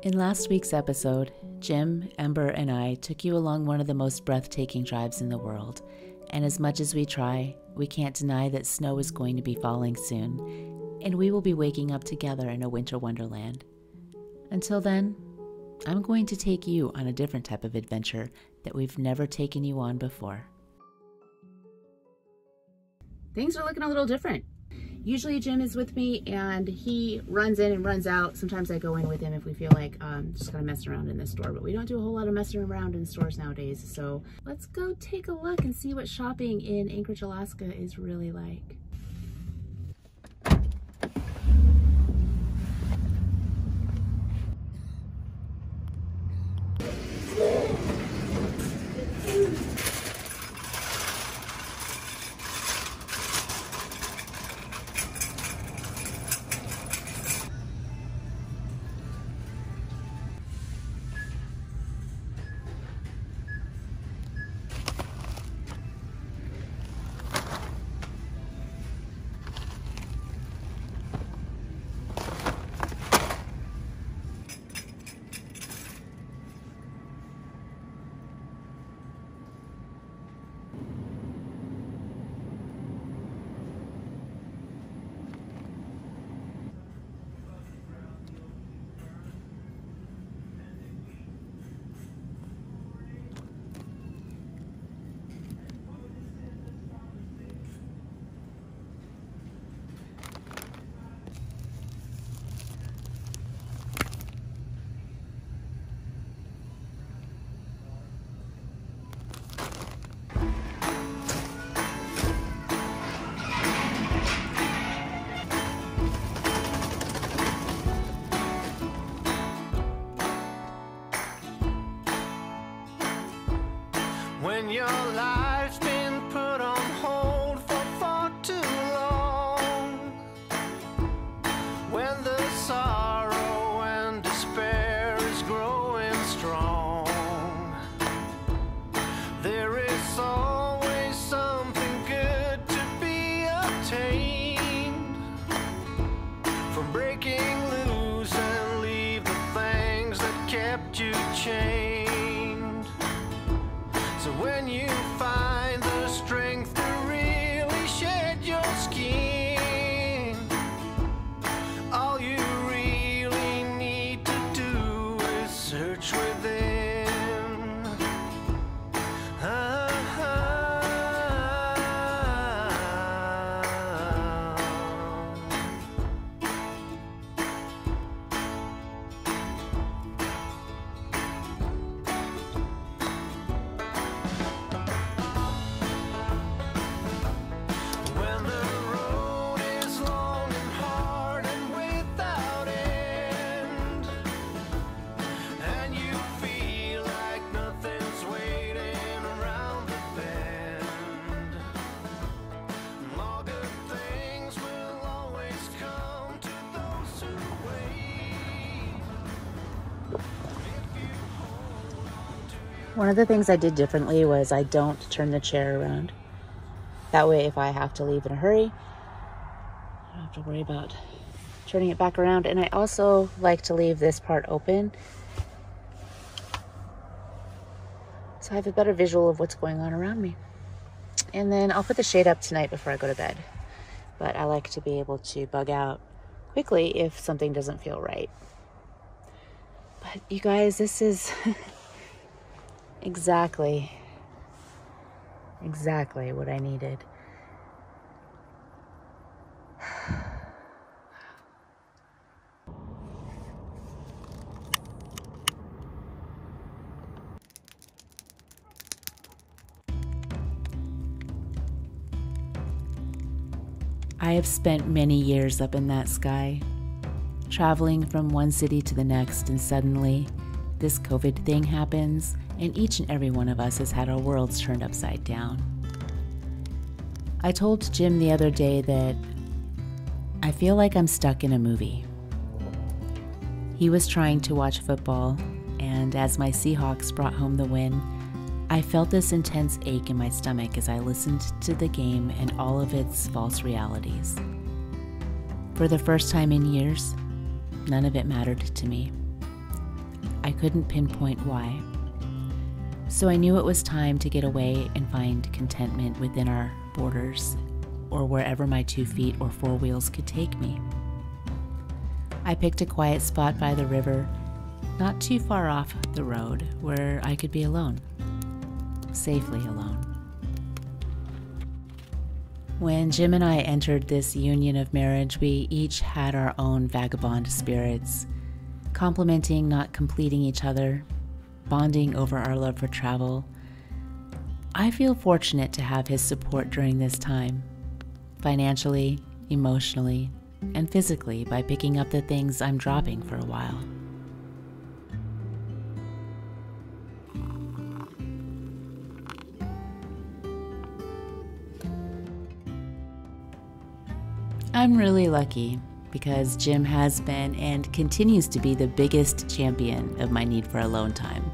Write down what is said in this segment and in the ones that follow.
In last week's episode, Jim, Ember, and I took you along one of the most breathtaking drives in the world, and as much as we try, we can't deny that snow is going to be falling soon, and we will be waking up together in a winter wonderland. Until then, I'm going to take you on a different type of adventure that we've never taken you on before. Things are looking a little different. Usually Jim is with me and he runs in and runs out. Sometimes I go in with him if we feel like just gonna mess around in the store, but we don't do a whole lot of messing around in stores nowadays. So let's go take a look and see what shopping in Anchorage, Alaska is really like. When your life's been put on hold for far too long, when the sorrow and despair is growing strong, there is always something good to be obtained from breaking loose and leave the things that kept you chained. So when you find the strength to really shed your skin, all you really need to do is search within. One of the things I did differently was I don't turn the chair around. That way, if I have to leave in a hurry, I don't have to worry about turning it back around. And I also like to leave this part open, so I have a better visual of what's going on around me. And then I'll put the shade up tonight before I go to bed. But I like to be able to bug out quickly if something doesn't feel right. But you guys, this is exactly what I needed. I have spent many years up in that sky, traveling from one city to the next, and suddenly this COVID thing happens, and each and every one of us has had our worlds turned upside down. I told Jim the other day that I feel like I'm stuck in a movie. He was trying to watch football, and as my Seahawks brought home the win, I felt this intense ache in my stomach as I listened to the game and all of its false realities. For the first time in years, none of it mattered to me. I couldn't pinpoint why. So I knew it was time to get away and find contentment within our borders, or wherever my 2 feet or 4 wheels could take me. I picked a quiet spot by the river, not too far off the road, where I could be alone, safely alone. When Jim and I entered this union of marriage, we each had our own vagabond spirits, complementing, not completing each other, bonding over our love for travel. I feel fortunate to have his support during this time, financially, emotionally, and physically, by picking up the things I'm dropping for a while. I'm really lucky because Jim has been and continues to be the biggest champion of my need for alone time.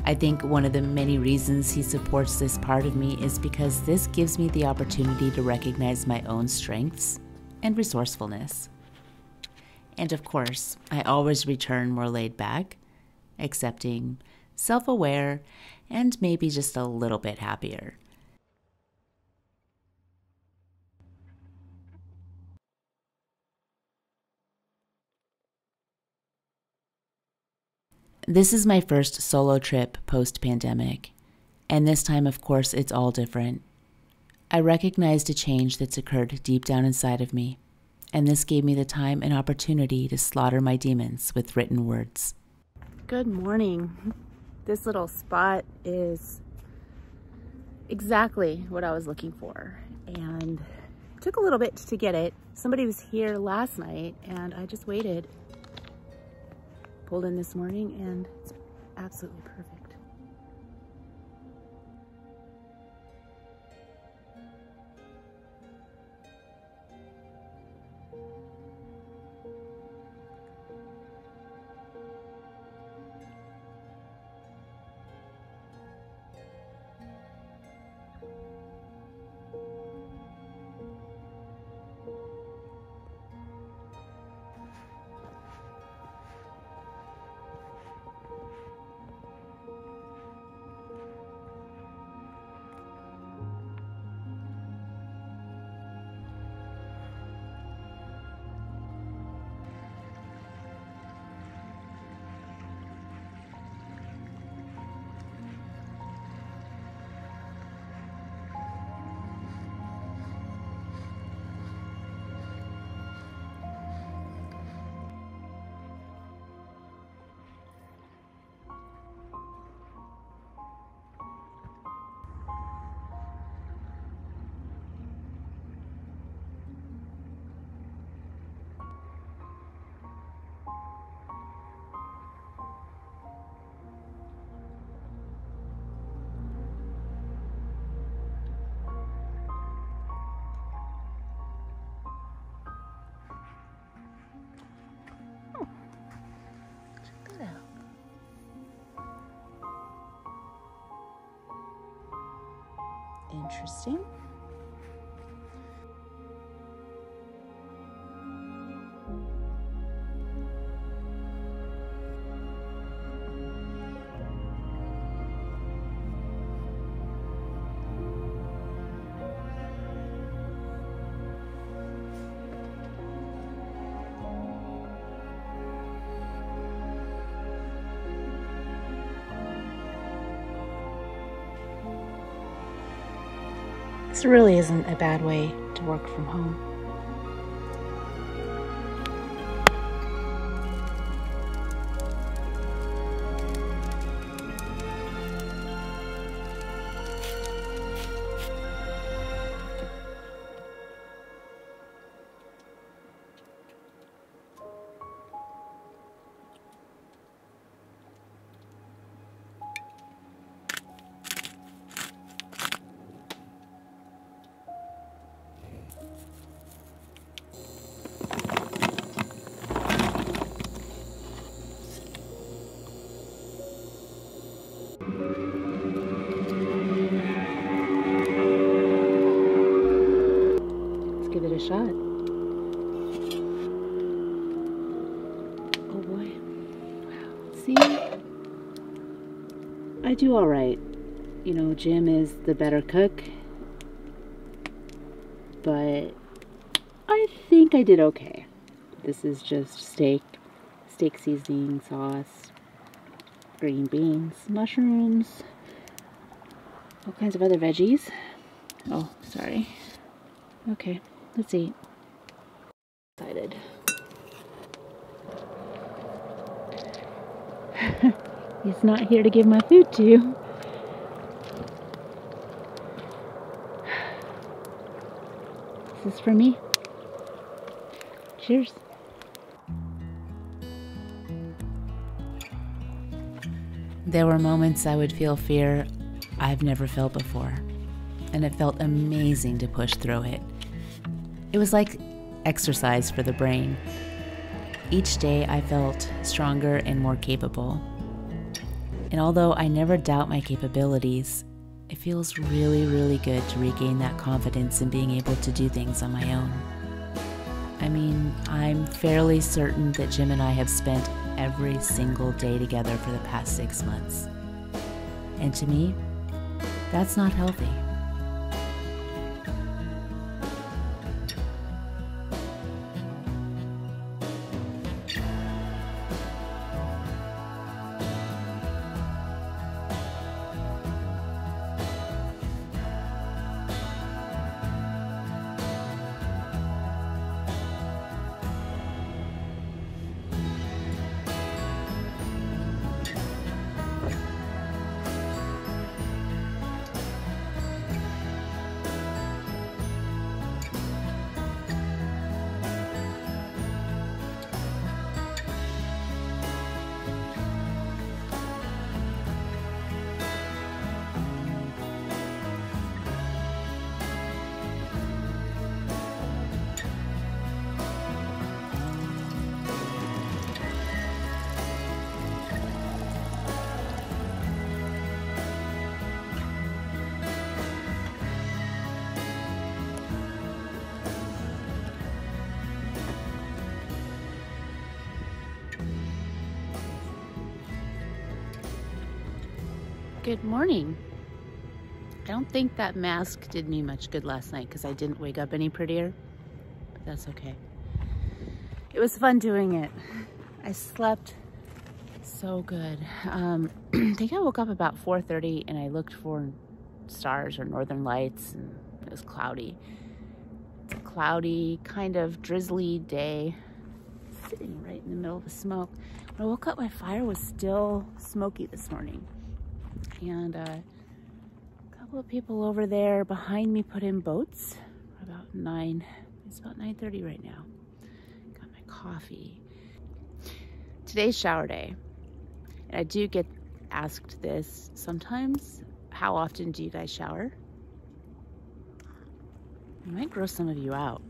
I think one of the many reasons he supports this part of me is because this gives me the opportunity to recognize my own strengths and resourcefulness. And of course, I always return more laid back, accepting, self-aware, and maybe just a little bit happier. This is my first solo trip post-pandemic, and this time, of course, it's all different. I recognized a change that's occurred deep down inside of me, and this gave me the time and opportunity to slaughter my demons with written words. Good morning. This little spot is exactly what I was looking for, and it took a little bit to get it. Somebody was here last night, and I just waited. Pulled in this morning, and it's absolutely perfect. Interesting. This really isn't a bad way to work from home. Let's give it a shot. I do all right. You know, Jim is the better cook, but I think I did okay. This is just steak seasoning, sauce, green beans, mushrooms, all kinds of other veggies. Oh, sorry. Okay, let's eat. Excited. He's not here to give my food to. This is for me. Cheers. There were moments I would feel fear I've never felt before, and it felt amazing to push through it. It was like exercise for the brain. Each day I felt stronger and more capable. And although I never doubt my capabilities, it feels really, really good to regain that confidence in being able to do things on my own. I mean, I'm fairly certain that Jim and I have spent every single day together for the past 6 months. And to me, that's not healthy. Good morning. I don't think that mask did me much good last night because I didn't wake up any prettier, but that's okay. It was fun doing it. I slept so good. I think I woke up about 4:30 and I looked for stars or northern lights, and it was cloudy. It's a cloudy, kind of drizzly day, sitting right in the middle of the smoke. When I woke up, my fire was still smoky this morning. And a couple of people over there behind me put in boats about 9. It's about 9:30 right now. Got my coffee. Today's shower day. And I do get asked this sometimes. How often do you guys shower? It might gross some of you out.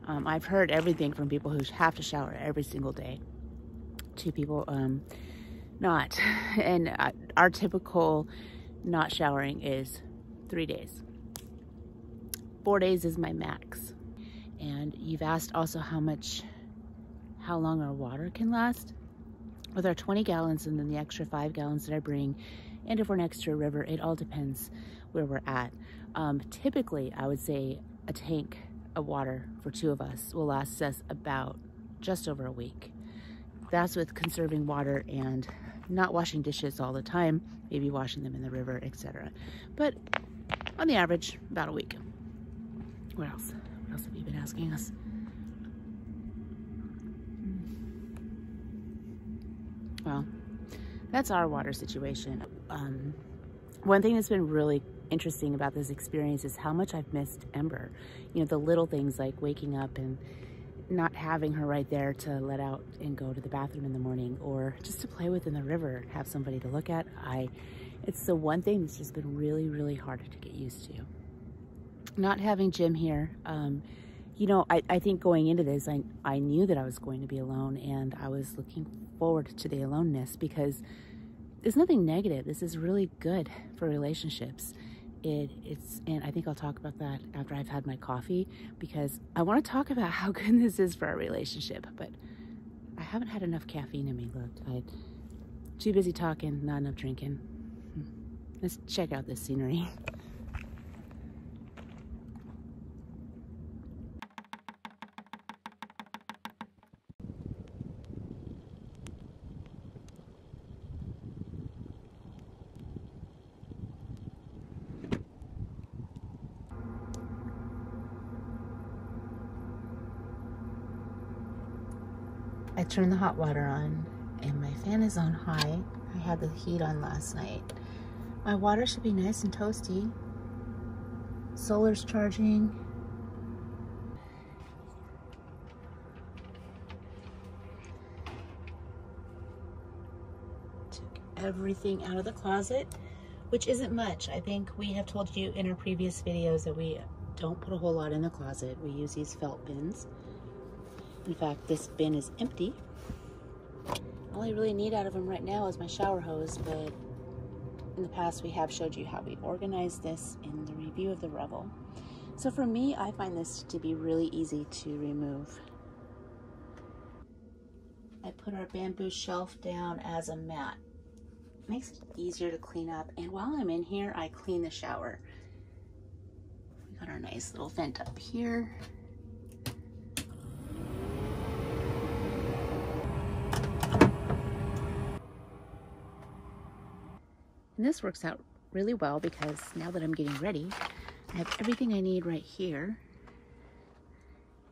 I've heard everything from people who have to shower every single day to people not. And our typical not showering is 3 days. 4 days is my max. And you've asked also how long our water can last. With our 20 gallons and then the extra 5 gallons that I bring, and if we're next to a river, it all depends where we're at. Typically, I would say a tank of water for 2 of us will last us about just over a week. That's with conserving water and not washing dishes all the time, maybe washing them in the river, etc. But on the average, about a week. What else? What else have you been asking us? Well, that's our water situation. One thing that's been really interesting about this experience is how much I've missed Ember. You know, the little things like waking up and not having her right there to let out and go to the bathroom in the morning, or just to play with in the river, have somebody to look at. It's the one thing that's just been really, really hard to get used to. Not having Jim here, you know, I think going into this, I knew that I was going to be alone, and I was looking forward to the aloneness because there's nothing negative. This is really good for relationships. And I think I'll talk about that after I've had my coffee, because I want to talk about how good this is for our relationship, but I haven't had enough caffeine in me. Look, I'm too busy talking, not enough drinking. Let's check out this scenery. I turned the hot water on and my fan is on high. I had the heat on last night. My water should be nice and toasty. Solar's charging. Took everything out of the closet, which isn't much. I think we have told you in our previous videos that we don't put a whole lot in the closet. We use these felt bins. In fact, this bin is empty. All I really need out of them right now is my shower hose, but in the past we have showed you how we organize this in the review of the Revel. So for me, I find this to be really easy to remove. I put our bamboo shelf down as a mat. Makes it easier to clean up, and while I'm in here, I clean the shower. We got our nice little vent up here. And this works out really well because now that I'm getting ready, I have everything I need right here.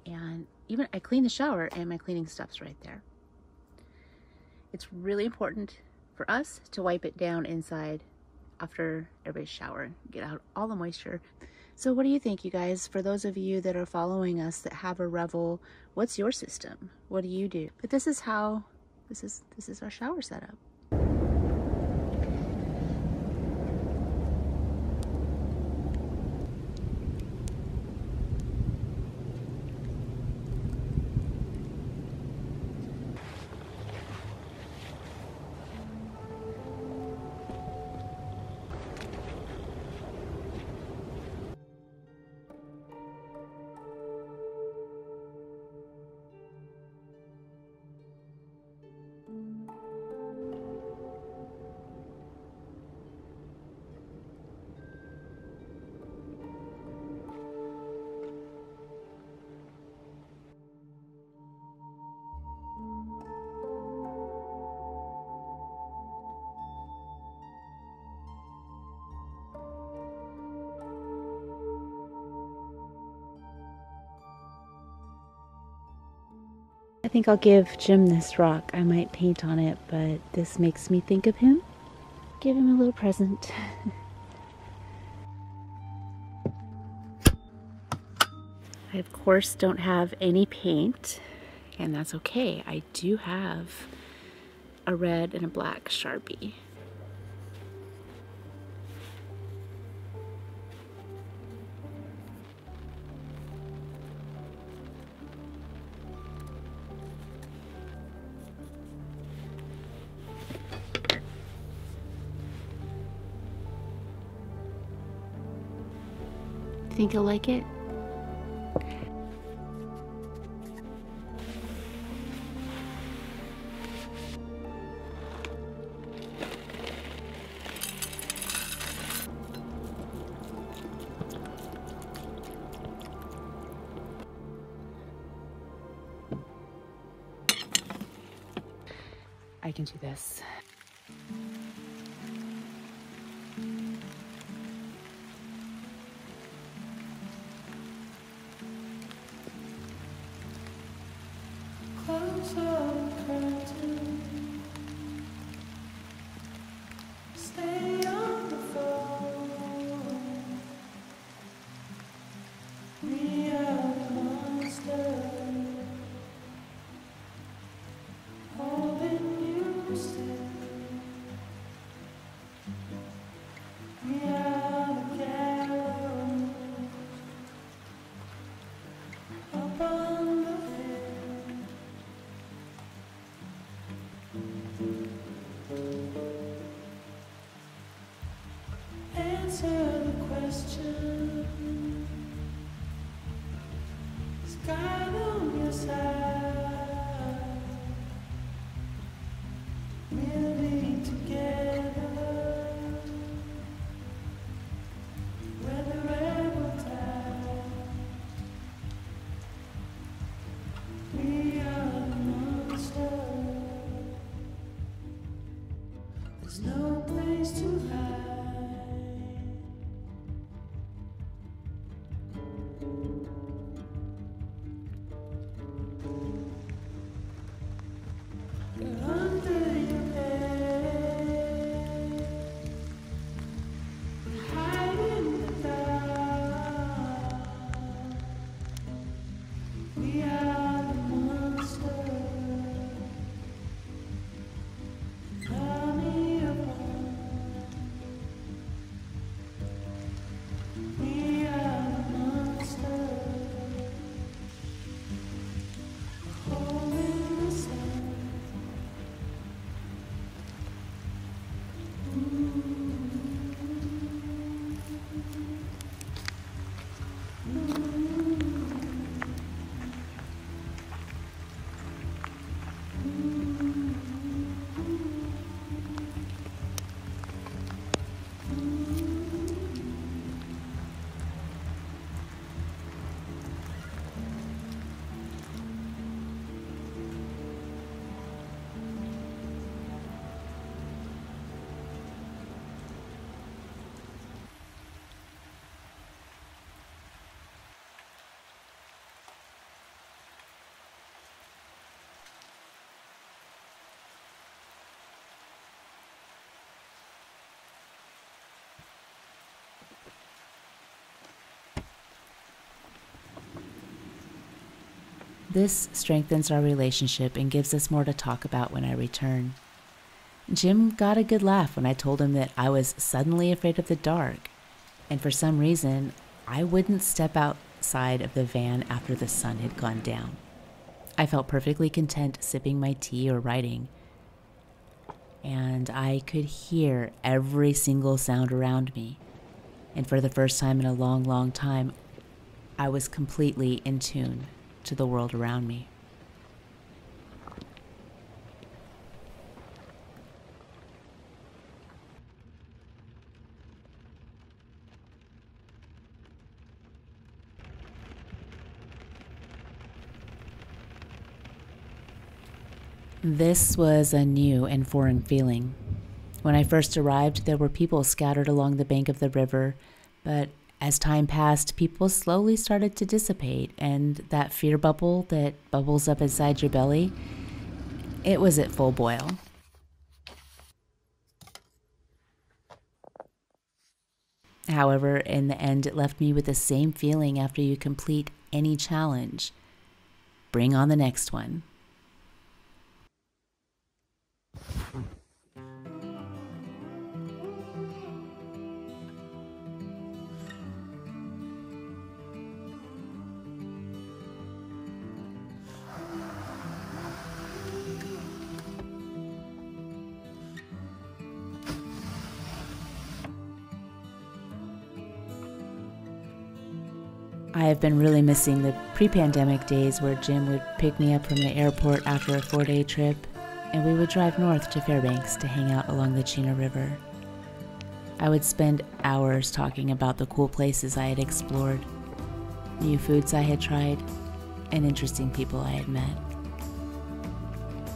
And even I clean the shower and my cleaning stuff's right there. It's really important for us to wipe it down inside after every shower, get out all the moisture. So what do you think, you guys? For those of you that are following us that have a Revel, what's your system? What do you do? But this is how, this is our shower setup. I think I'll give Jim this rock. I might paint on it, but this makes me think of him. Give him a little present. I, of course, don't have any paint, and that's okay. I do have a red and a black Sharpie. Think you'll like it? I can do this. Close up curtain. Stay on the phone. We are monsters. Holding you still. We are the gallows. Up on the hill. This strengthens our relationship and gives us more to talk about when I return. Jim got a good laugh when I told him that I was suddenly afraid of the dark, and for some reason, I wouldn't step outside of the van after the sun had gone down. I felt perfectly content sipping my tea or writing, and I could hear every single sound around me. And for the first time in a long, long time, I was completely in tune to the world around me. This was a new and foreign feeling. When I first arrived, there were people scattered along the bank of the river, but as time passed, people slowly started to dissipate, and that fear bubble that bubbles up inside your belly, it was at full boil. However, in the end, it left me with the same feeling after you complete any challenge. Bring on the next one. I have been really missing the pre-pandemic days where Jim would pick me up from the airport after a 4-day trip, and we would drive north to Fairbanks to hang out along the Chena River. I would spend hours talking about the cool places I had explored, new foods I had tried, and interesting people I had met.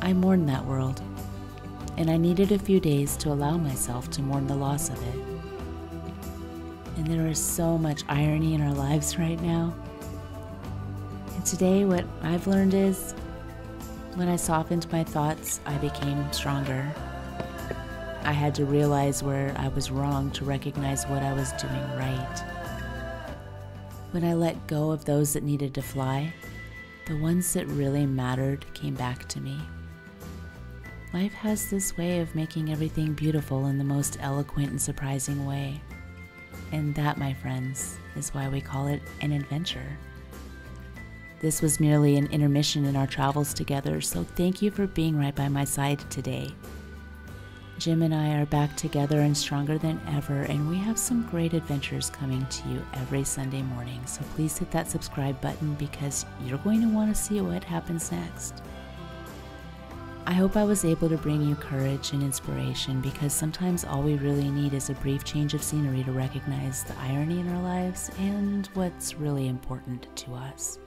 I mourned that world, and I needed a few days to allow myself to mourn the loss of it. And there is so much irony in our lives right now. And today what I've learned is, when I softened my thoughts, I became stronger. I had to realize where I was wrong to recognize what I was doing right. When I let go of those that needed to fly, the ones that really mattered came back to me. Life has this way of making everything beautiful in the most eloquent and surprising way. And that, my friends, is why we call it an adventure. This was merely an intermission in our travels together, so thank you for being right by my side today. Jim and I are back together and stronger than ever, and we have some great adventures coming to you every Sunday morning, so please hit that subscribe button because you're going to want to see what happens next. I hope I was able to bring you courage and inspiration, because sometimes all we really need is a brief change of scenery to recognize the irony in our lives and what's really important to us.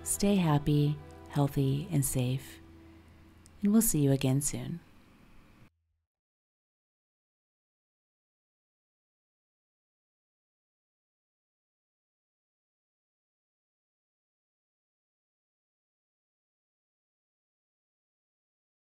Stay happy, healthy, and safe, and we'll see you again soon.